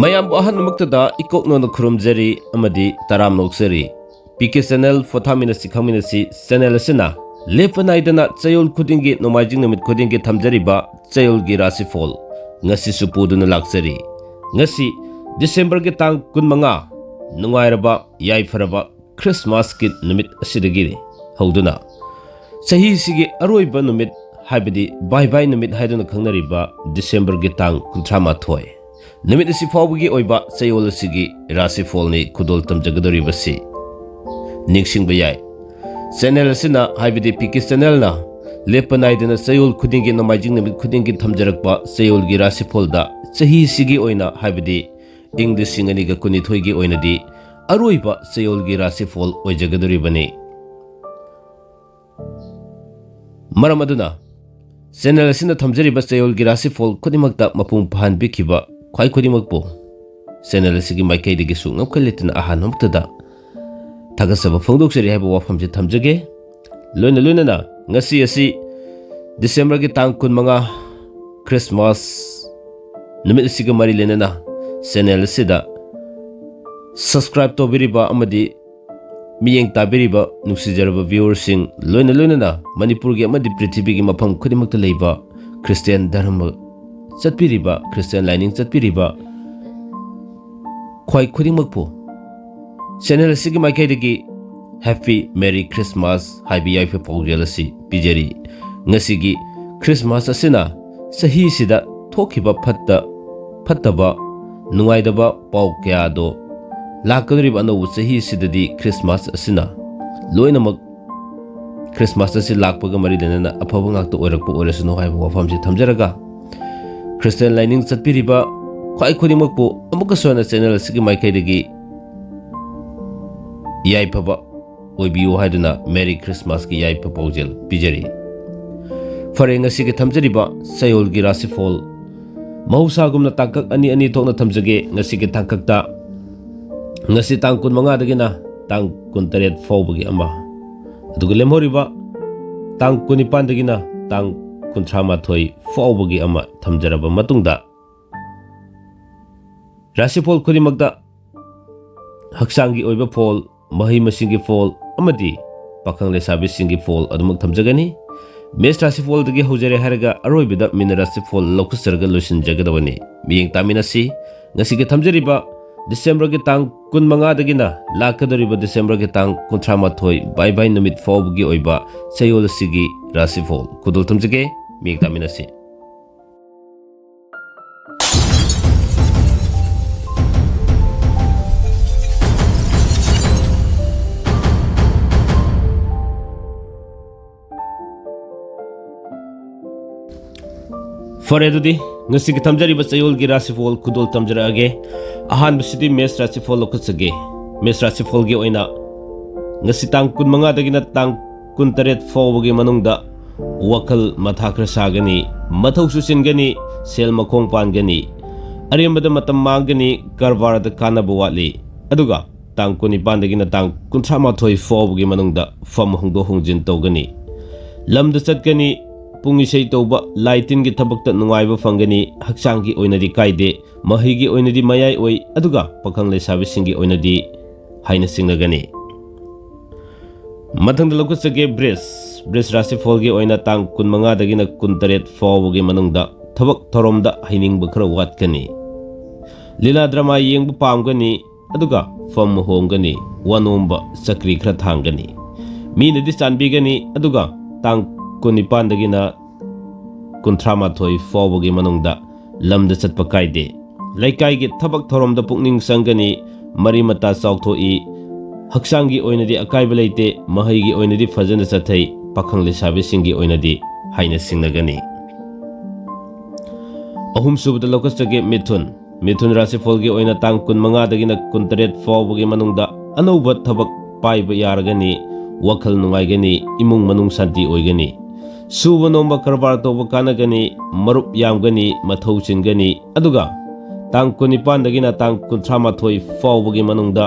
mayam ahan muktada ikokno no khurumjari amadi taram noksari PK channel POTHAMINASI KHANGMINASI channel asina lepanai chayol khudingi nomajing numit khudingi thamjariba Chayolgi Rashifal ngasi supuduna laksari ngasi December ge tang 15 nungairaba yaifaraba Christmas ki numit asidagi hauduna sahi sigi aroiba numit haibadi bye bye numit haiduna khangnariba December ge tang 38 numit asi fawgi oiba Chayol sigi Rashifal ni khudol tamjagadori basi ningsing bayai channel asina haibadi PK channel na lepanai dana Chayol khudingi nomajing numit khudingi thamjarakpa Chayolgi Rashifal da sahi sigi oina haibadi English singani ga kuni thoigi oina di aroiba Chayolgi Rashifal oijagadori bani maramaduna channel asina thamjariba Chayolgi Rashifal khodimakta mapung phan bikiba khwai khodimakpo channel asigi maikai digi su ngapkalitina ahan hamtada tagasaba phongdoksari haiba wafamje thamjage loina na ngasi asi December gi tang 15 Christmas numit asiga mari lenana channel sida subscribe to biriba amadi miyeng tabiriba nuksijaraba viewers sing loina na Manipur gi amadi prithvi gi mafam khodimakta leiba Christian dharma chatpiriba Christian lining chatpiriba khwai khodimakpo channel sigi maikai digi Happy Merry Christmas haibi yaifa pawjelasi pijari ngasigi Christmas asina sahi sida thokiba fattaba nungaidaba paw kya do lakadriba no sahi sidadi Christmas asina loinamak Christmas asi lakpaga mari denana afaba ngakta oirakpa oresano haiba wafamse thamjaraga Christian lining chatpiriba khwai khodimakpo amuka sona channel sigi maikai digi yaipaba oibiyo haiduna Merry Christmas ki yaipa pawjel pijari fare ngasi ke thamjariba Chayolgi Rashifal mahusagumna tangkak ani thokna thamjage ngasi ke tangkakta ngasi tang 15 dagina tang 18 fawbagi ama aduga lemhoriba tang 19 dagina tang 38 fawbagi ama thamjaraba matungda Rashifal khodimakta haksangi oiba fall mahi masingi fall amadi pakhang lesabi singi fall adumak thamjagani mes Rashifal dagi hojare haraga aroibida min Rashifal lokusarga losin jagadawani miyeng taminasi ngasi ge thamjariba December ge tang 15 dagina lakadoriba December ge tang 38 bye bye numit fawgi oiba Chayol sigi Rashifal kudul thamjage miyeng taminasi Faredudi ngasi ki thamjariba Chayolgi Rashifal kudol tamjarage ahan bisidi mes Rashifal lokutsage mes Rashifal gi oina ngasi tang 15 dagina tang 18 fawbagi manungda wakal mathakra sagani mathau susingani sel makhong pangani arembada matam mangani karbarada kanaba watli aduga tang 19 dagina tang 38 fawbagi manungda fam hongdo hongjin tawgani lamda chatgani pungisei tauba laitin gi thabakta nungaiba fangani haksangi oinadi kaide mahigi oinadi mayai oi aduga pakhang lesabi singi oinadi haina singnagani mathangda lokusage bres Rashifal gi oina tang 15 dagina 18 fawgi manungda thabak thoromda hainingba khara watkani lila drama yengbu pamgani aduga fam hongani wanomba sakri khara thangani minadi chanbigani aduga tang 19 dagina 38 fawbagi manungda lamda chatpa kaide laikai gi thabak thoromda pukning sangani mari mata chawthoi haksangi oinadi akaiba leite mahigi oinadi fajana chathai pakhang lesabi singi oinadi haina singnagani ahum subda lokasage mithun Rashifal gi oina tang 15 dagina 18 fawbagi manungda anauba thabak paiba yaragani wakhal nungaigani imung manung santi oigani suba nomba karbar toba kanagani marup yamgani mathau chingani aduga tang 19 dagina tang 38 fawbagi manungda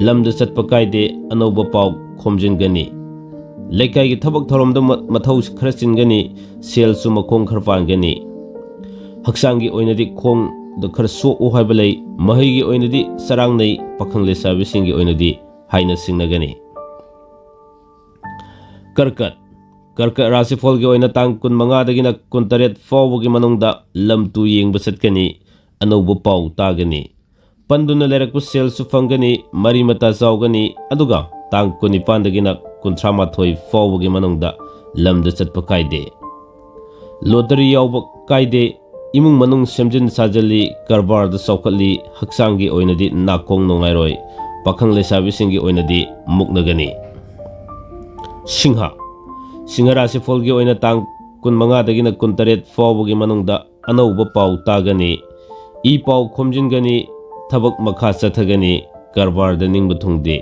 lamda chatpa kaide anauba paw khomjingani लेकाई की थबक थौरमद मथौ खर चिनगनी cell सु मखों खर पानगनी हक्सांगी ओइनदी खोंग the खर सोउ HYBE लै महैगी ओइनदी सरंग नै पाखंग लेसाबिसिंगी ओइनदी हाइना सिंगनगनी कर्कट कर्कट राशिफल की ओइना तांग कुन मंगा दगिना कुन तरेत फावगी मनोंगदा लमतु येंगब चटकनी अनौब पाउ तागनी पंदुना लेरकु सेल सु फंगनी मरी मता चावगनी अदुगा तांग कुनिपान दगिना कुंथ्रा माथोई फावगी मनोंगदा लमद चटप कायदे लोटरी यावब कायदे इमुंग मनुंग सेमजिन साजली कारबार द चौखटली हक्सांगी ओइनदी नाकोंग नोंगाइरोय पाखंग लेसाबिसिंगी ओइनदी मुक्नगनी सिंहा सिंह राशिफल की ओइना तांग कुन मंगा दगिना कुन तरेत फावगी मनोंगदा अनौब पाउ तागनी ई पाउ खोमजिनगनी थबक मखा चथगनी कारबार द निंग थुंगदे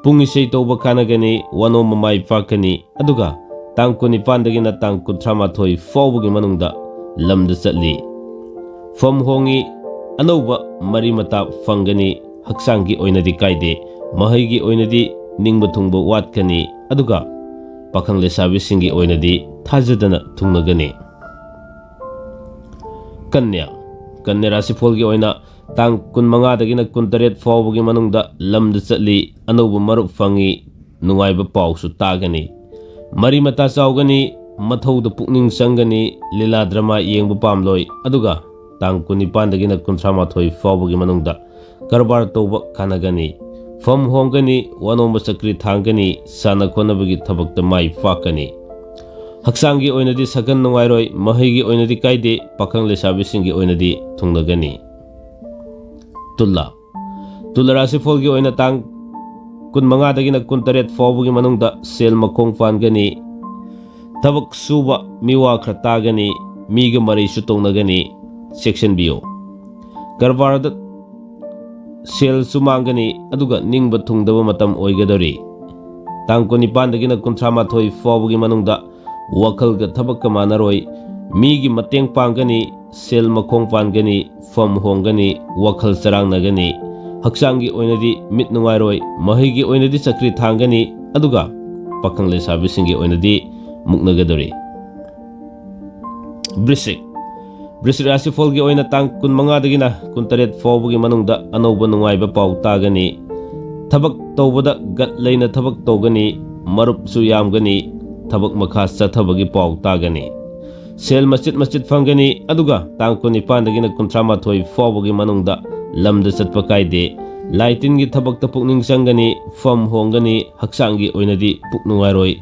पुंग इसै तौब खानगनी वनो ममाई पाकनी अदुगा तांग कुनिपान दगिना तांग कुंथ्रा माथोई फावगी मनोंगदा लमद चटली फम होंगी अनौब मरी मता फंगनी हक्सांगी ओइनदी कायदे महैगी ओइनदी निंग थुंगब वाटकनी अदुगा पाखंग लेसाबिसिंगी ओइनदी थाजदना थुंगनगनी कन्या कन्या राशिफल की ओइना तांग कुन मंगा दगिना कुन तरेत फावगी मनोंगदा लमद चटली अनौब मरुप फंगी नुंगाइब पाउसु तागनी मरी मता चावगनी मथौद पुकनिंग संगनी लीला ड्रामा येंब पामलोय अदुगा तांग कुनिपान दगिना कुंथ्रा माथोई फावगी मनोंगदा कारबार तौब खानगनी फम होंगनी वनोम चक्री थांगनी साना खोनबगी थबकत माई पाकनी हक्सांगी ओइनदी सकन नुंगाइरोय महैगी ओइनदी कायदे पाखंग लेसाबिसिंगी ओइनदी थुंगनगनी तुला तुला राशिफल की ओइना तांग कुन मंगा दगिना कुन तरेत फावगी मनोंगदा सेल मखोंग पानगनी थबक सुबा मिवा खर तागनी मीग मरी सुतोंगनगनी सेक्शन बियो कारबार द सेल सुमांगनी अदुगा निंगब थुंगदब मतम ओइगदरी तांग कुनिपान दगिना कुंथ्रा माथोई फावगी मनोंगदा वखल ग थबक मानरोय मीगी मतेंग पांगनी सेल मखोंग पानगनी फम होंगनी वखल चरांगनगनी हक्सांगी ओइनदी मिट नुंगाइरोय महैगी ओइनदी चक्री थांगनी अदुगा पाखंग लेसाबिसिंगी ओइनदी मुक्नगदरी वृश्चिक वृश्चिक राशिफल की ओइना तांग कुन मंगा दगिना कुन तरेत फावगी मनोंगदा अनौब नुंगाइब पाउ तागनी थबक तौबदा गत लेना थबक तौगनी मरुपसु यामगनी थबक मखा चथबगी पाउ तागनी सेल मस्जिद मस्जिद फंगनी अदुगा तांग कुनिपान दगिना कुंथ्रा माथोई फावगी मनोंगदा लमद चटप कायदे लाइटिनगी थबकत पुकनिंग संगनी फम होंगनी हक्सांगी ओइनदी पुक नुंगाइरोय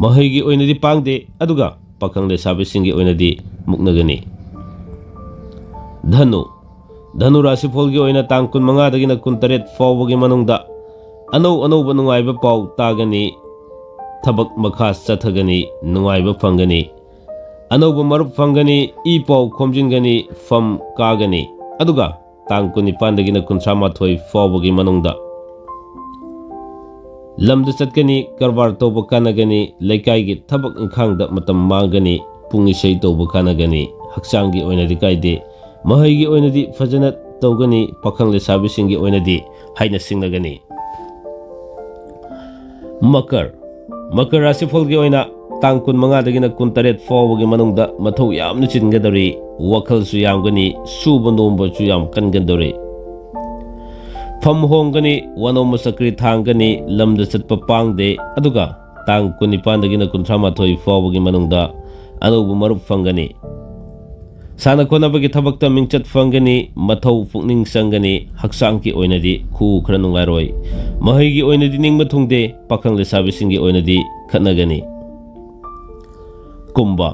महैगी ओइनदी पांगदे अदुगा पाखंग लेसाबिसिंगी ओइनदी मुक्नगनी धनु धनु राशिफल की ओइना तांग कुन मंगा दगिना कुन तरेत फावगी मनोंगदा अनौब नुंगाइब पाउ तागनी थबक मखा चथगनी नुंगाइब फंगनी अनौब मरुप फंगनी ई पाउ खोमजिनगनी फम कागनी अदुगा तांग कुनिपान दगिना कुंथ्रा माथोई फावगी मनोंगदा लमद चटकनी कारबार तौब कानगनी लेकाईगी थबक इंखांगदा मतम मांगनी पुंग इसै तौब कानगनी हक्सांगी ओइनदी कायदे महैगी ओइनदी फजना तौगनी पाखंग लेसाबिसिंगी ओइनदी हाइना सिंगनगनी मकर मकर राशिफल की ओइना तांग कुन मंगा दगिना कुन तरेत फावगी मनोंगदा मथौ यामना चिनगदरी वखलसु यामगनी सुब नोंबसु याम कनगदरी फम होंगनी वनोम चक्री थांगनी लमद चटप पांगदे अदुगा तांग कुनिपान दगिना कुंथ्रा माथोई फावगी मनोंगदा अनौब मरुप फंगनी साना खोनबगी थबकता मिंगचत फंगनी मथौ पुकनिंग संगनी हक्सांगी ओइनदी खु खर नुंगाइरोय महैगी ओइनदी निंगब थुंगदे पाखंग लेसाबिसिंगी ओइनदी खतनगनी कुंभा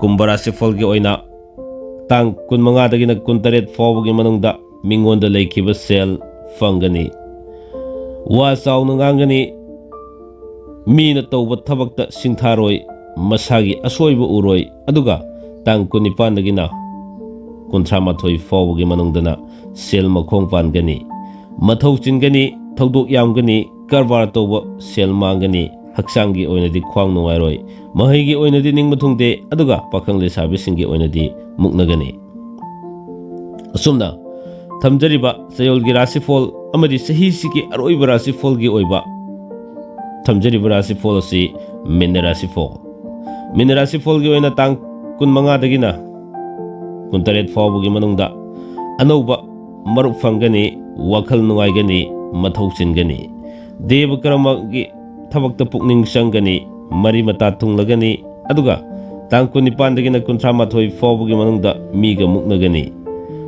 कुंभा राशिफल की ओइना तांग कुन मंगा दगिना कुन तरेत फावगी मनोंगदा मिंगोंदा लेखिबा सेल फंगनी वा चावना nganगनी मीना तौबा थबकता सिंथारोय मसागी असोइबा उरोय अदुगा तांग कुनिपान दगिना कुंथ्रा माथोई फावगी मनोंगदना सेल मखोंग पानगनी मथौ चिनगनी थौदोक यामगनी कारबार तौबा सेल मांगनी हक्सांगी ओइनदी ख्वांग नुंगाइरोय महैगी ओइनदी निंगब थुंगदे अदुगा पाखंग लेसाबिसिंगी ओइनदी मुक्नगनी असुमना थमजरिबा चयोलगी राशिफल अमदी सही सिगी अरोइबा राशिफल की ओइबा थमजरिबा राशिफल असि Mina Rashifal. Mina Rashifal gi oina tang kun manga dagina kun taret fawbugi manungda anauba maruk fangani wakhal nungai gani mathau chingani deva karama gi thabakta pukning sangani mari mata thunglagani aduga tang kun nipan dagina kun thama thoi fawbugi manungda miga muknagani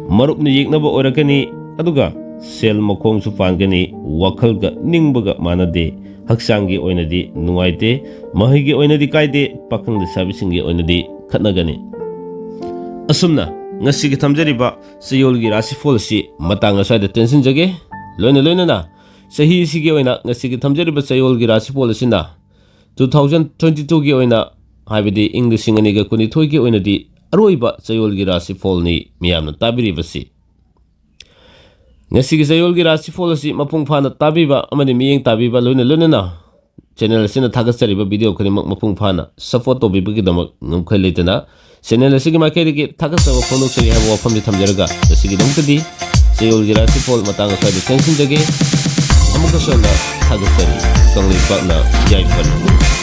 maruk ni yeknaba orakani aduga sel makong su pangani wakhal ga ningbaga manade haksangi oinadi nungaite mahigi oinadi kaide pakang de sabising gi oinadi khatnagani asumna ngasi gi thamjariba Chayolgi Rashifal si matang asai de tension jage loina na sahi si gi oina ngasi gi thamjariba Chayolgi Rashifal sina 2022 gi oina habidi English ngani ga kuni thoi gi oinadi aroiba Chayolgi Rashifal ni miyamna tabiribasi ngasi gi Chayolgi Rashifal si mapung phana tabiba amani miyeng tabiba loina na channel sina thagasariba video kani mapung phana support to bibagi damak ngumkhai leitana channel sigi makai gi thagasaba phonok sari habo wafam di thamjaraga sigi dongtadi Chayolgi Rashifal matang asai de tension jage amuka sona thagasari kanglei pakna jai pan